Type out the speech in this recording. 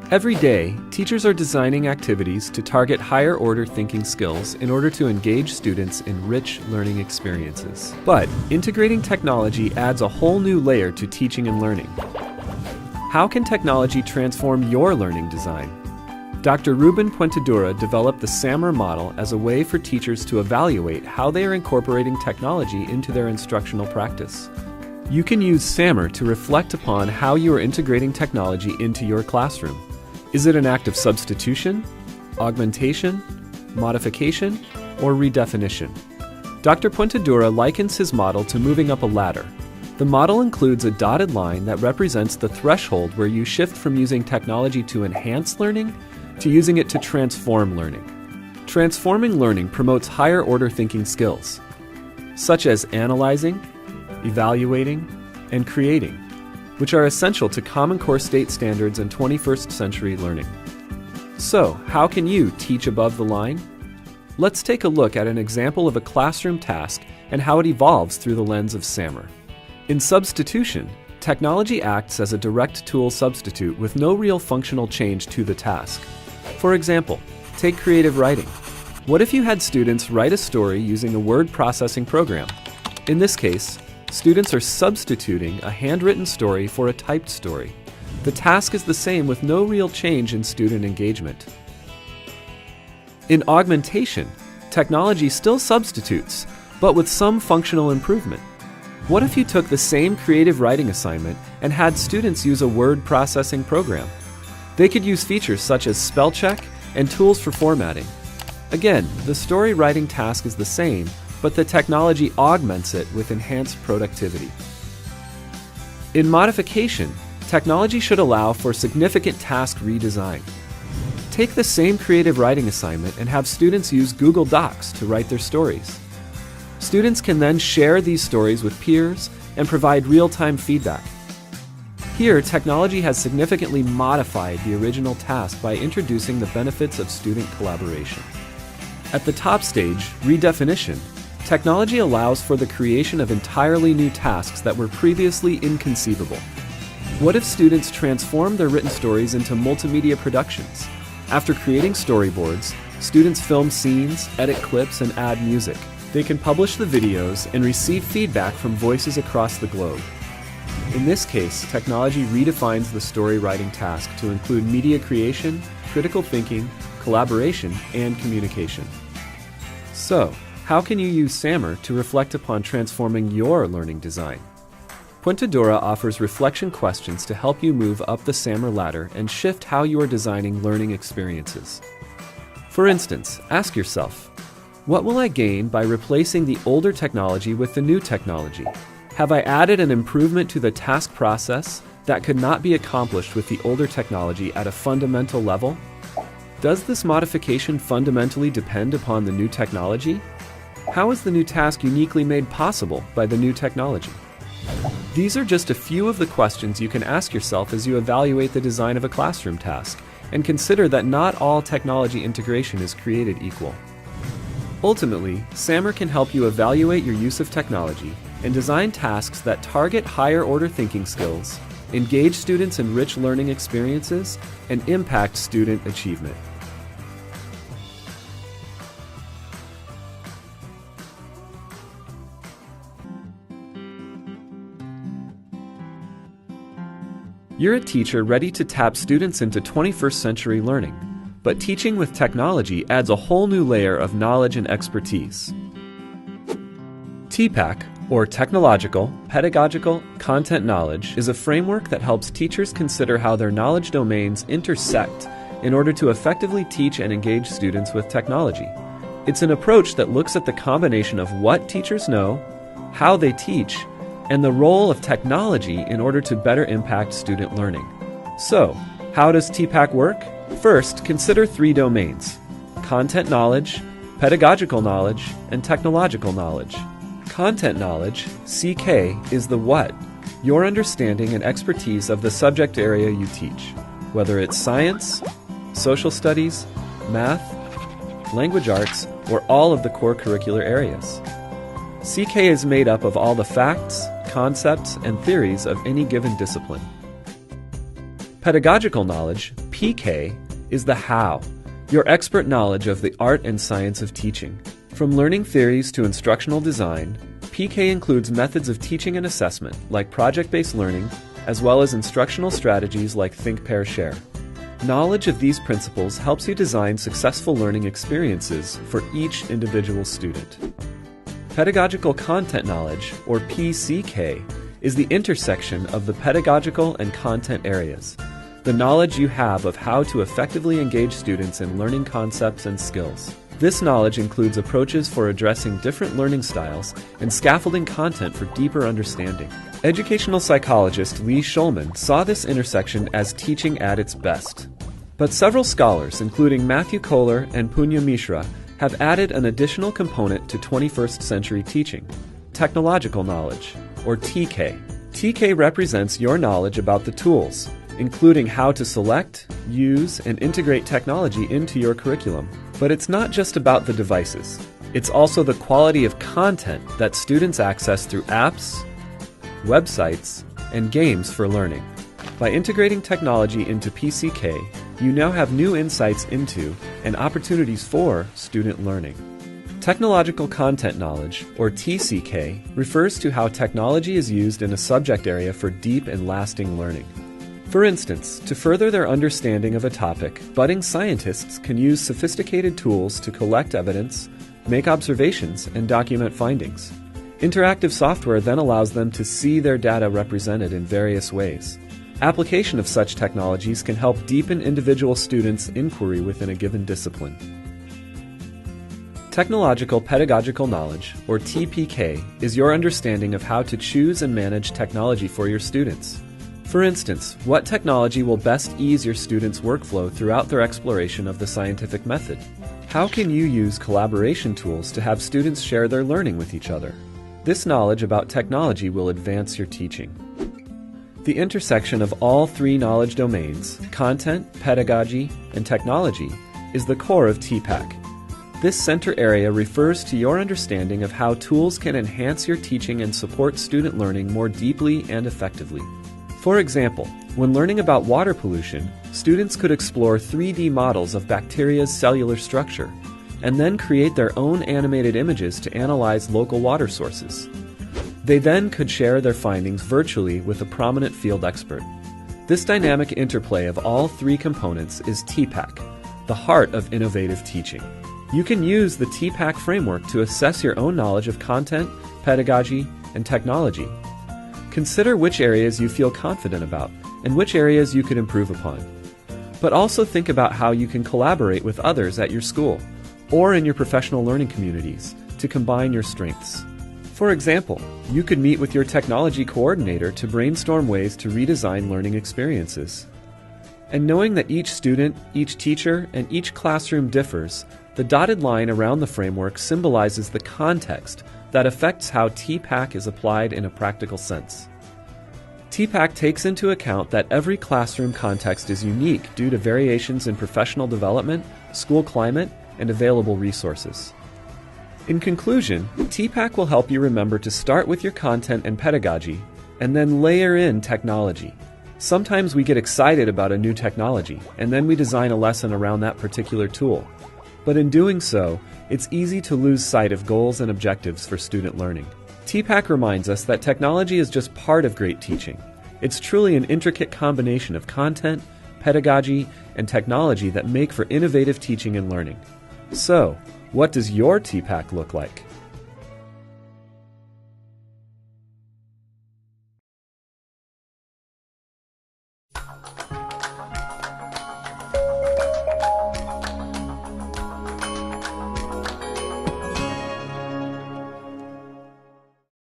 Every day, teachers are designing activities to target higher-order thinking skills in order to engage students in rich learning experiences. But integrating technology adds a whole new layer to teaching and learning. How can technology transform your learning design? Dr. Ruben Puentedura developed the SAMR model as a way for teachers to evaluate how they are incorporating technology into their instructional practice. You can use SAMR to reflect upon how you are integrating technology into your classroom. Is it an act of substitution, augmentation, modification, or redefinition? Dr. Puentedura likens his model to moving up a ladder. The model includes a dotted line that represents the threshold where you shift from using technology to enhance learning to using it to transform learning. Transforming learning promotes higher-order thinking skills, such as analyzing, evaluating, and creating, which are essential to Common Core state standards and 21st century learning. So, how can you teach above the line? Let's take a look at an example of a classroom task and how it evolves through the lens of SAMR. In substitution, technology acts as a direct tool substitute with no real functional change to the task. For example, take creative writing. What if you had students write a story using a word processing program? In this case, students are substituting a handwritten story for a typed story. The task is the same with no real change in student engagement. In augmentation, technology still substitutes, but with some functional improvement. What if you took the same creative writing assignment and had students use a word processing program? They could use features such as spell check and tools for formatting. Again, the story writing task is the same, but the technology augments it with enhanced productivity. In modification, technology should allow for significant task redesign. Take the same creative writing assignment and have students use Google Docs to write their stories. Students can then share these stories with peers and provide real-time feedback. Here, technology has significantly modified the original task by introducing the benefits of student collaboration. At the top stage, redefinition, technology allows for the creation of entirely new tasks that were previously inconceivable. What if students transform their written stories into multimedia productions? After creating storyboards, students film scenes, edit clips, and add music. They can publish the videos and receive feedback from voices across the globe. In this case, technology redefines the story writing task to include media creation, critical thinking, collaboration, and communication. So, how can you use SAMR to reflect upon transforming your learning design? Puentedura offers reflection questions to help you move up the SAMR ladder and shift how you are designing learning experiences. For instance, ask yourself, what will I gain by replacing the older technology with the new technology? Have I added an improvement to the task process that could not be accomplished with the older technology at a fundamental level? Does this modification fundamentally depend upon the new technology? How is the new task uniquely made possible by the new technology? These are just a few of the questions you can ask yourself as you evaluate the design of a classroom task, and consider that not all technology integration is created equal. Ultimately, SAMR can help you evaluate your use of technology and design tasks that target higher-order thinking skills, engage students in rich learning experiences, and impact student achievement. You're a teacher ready to tap students into 21st century learning, but teaching with technology adds a whole new layer of knowledge and expertise. TPAK, or Technological, Pedagogical, Content Knowledge, is a framework that helps teachers consider how their knowledge domains intersect in order to effectively teach and engage students with technology. It's an approach that looks at the combination of what teachers know, how they teach, and the role of technology in order to better impact student learning. So, how does TPAK work? First, consider three domains: content knowledge, pedagogical knowledge, and technological knowledge. Content knowledge, CK, is the what, your understanding and expertise of the subject area you teach, whether it's science, social studies, math, language arts, or all of the core curricular areas. CK is made up of all the facts, concepts, and theories of any given discipline. Pedagogical knowledge, PK, is the how, your expert knowledge of the art and science of teaching. From learning theories to instructional design, PK includes methods of teaching and assessment, like project-based learning, as well as instructional strategies like Think, Pair, Share. Knowledge of these principles helps you design successful learning experiences for each individual student. Pedagogical content knowledge, or PCK, is the intersection of the pedagogical and content areas, the knowledge you have of how to effectively engage students in learning concepts and skills. This knowledge includes approaches for addressing different learning styles and scaffolding content for deeper understanding. Educational psychologist Lee Schulman saw this intersection as teaching at its best. But several scholars, including Matthew Kohler and Punya Mishra, have added an additional component to 21st century teaching: technological knowledge, or TK. TK represents your knowledge about the tools, including how to select, use, and integrate technology into your curriculum. But it's not just about the devices. It's also the quality of content that students access through apps, websites, and games for learning. By integrating technology into PCK, you now have new insights into and opportunities for student learning. Technological content knowledge, or TCK, refers to how technology is used in a subject area for deep and lasting learning. For instance, to further their understanding of a topic, budding scientists can use sophisticated tools to collect evidence, make observations, and document findings. Interactive software then allows them to see their data represented in various ways. Application of such technologies can help deepen individual students' inquiry within a given discipline. Technological pedagogical knowledge, or TPK, is your understanding of how to choose and manage technology for your students. For instance, what technology will best ease your students' workflow throughout their exploration of the scientific method? How can you use collaboration tools to have students share their learning with each other? This knowledge about technology will advance your teaching. The intersection of all three knowledge domains, content, pedagogy, and technology, is the core of TPAK. This center area refers to your understanding of how tools can enhance your teaching and support student learning more deeply and effectively. For example, when learning about water pollution, students could explore 3D models of bacteria's cellular structure, and then create their own animated images to analyze local water sources. They then could share their findings virtually with a prominent field expert. This dynamic interplay of all three components is TPAK, the heart of innovative teaching. You can use the TPAK framework to assess your own knowledge of content, pedagogy, and technology. Consider which areas you feel confident about and which areas you could improve upon. But also think about how you can collaborate with others at your school or in your professional learning communities to combine your strengths. For example, you could meet with your technology coordinator to brainstorm ways to redesign learning experiences. And knowing that each student, each teacher, and each classroom differs, the dotted line around the framework symbolizes the context that affects how TPAK is applied in a practical sense. TPAK takes into account that every classroom context is unique due to variations in professional development, school climate, and available resources. In conclusion, TPAK will help you remember to start with your content and pedagogy, and then layer in technology. Sometimes we get excited about a new technology, and then we design a lesson around that particular tool. But in doing so, it's easy to lose sight of goals and objectives for student learning. TPAK reminds us that technology is just part of great teaching. It's truly an intricate combination of content, pedagogy, and technology that make for innovative teaching and learning. So, what does your TPAK look like?